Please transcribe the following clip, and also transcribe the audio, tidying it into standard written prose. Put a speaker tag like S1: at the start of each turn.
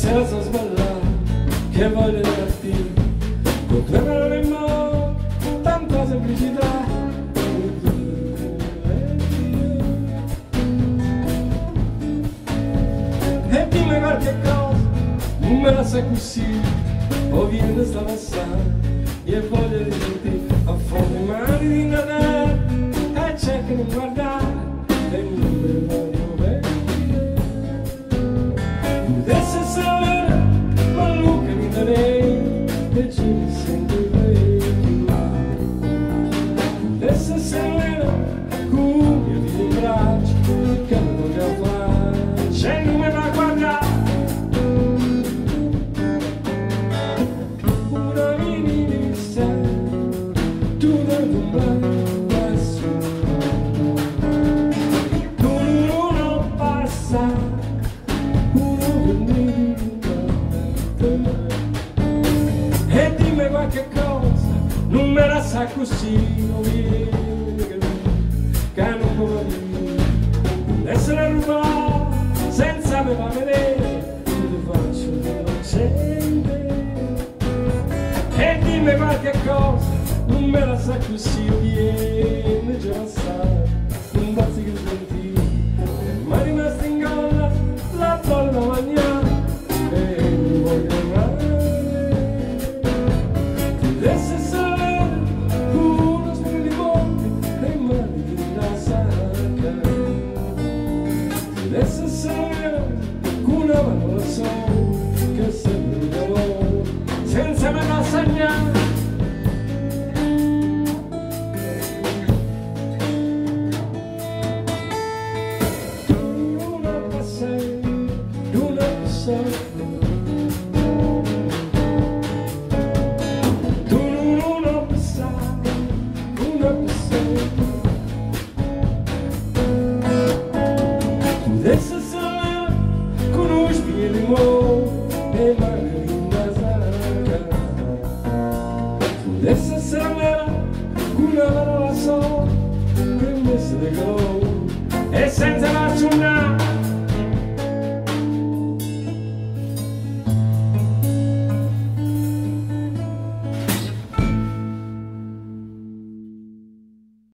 S1: se la so sballare, che voglio darti, con tre parole in modo, tanta semplicità. E dimmi qualche cosa, non me la sai così, o viene sta passare, e voglio dirti, a fondo i mani di Natale, e c'è che non guardare, e non me voglio vedere. Adesso sera, ma Luca mi darei, e ci mi sento più male. Adesso sera, con mio figlio in braccio, che non voglio fare, c'è non me la guardare. Una mini sai, tu non vai passo, tu non passa, e dimmi qualche cosa, non me la sa così, non viene, che non può dire, essere rubato senza me fa vedere, io ti faccio l'innocente. E dimmi qualche cosa, non me la sa così, io viene, già sa, non basta che senti, ma è rimasta in gola la bolla da mangiare, e non voglio mai. Adesso sera, uno spiro di bombe, e mani di una sacca. Adesso sera, una mano la so, che sempre un lavoro, senza me la sagnare. Tu non passai, tu non so.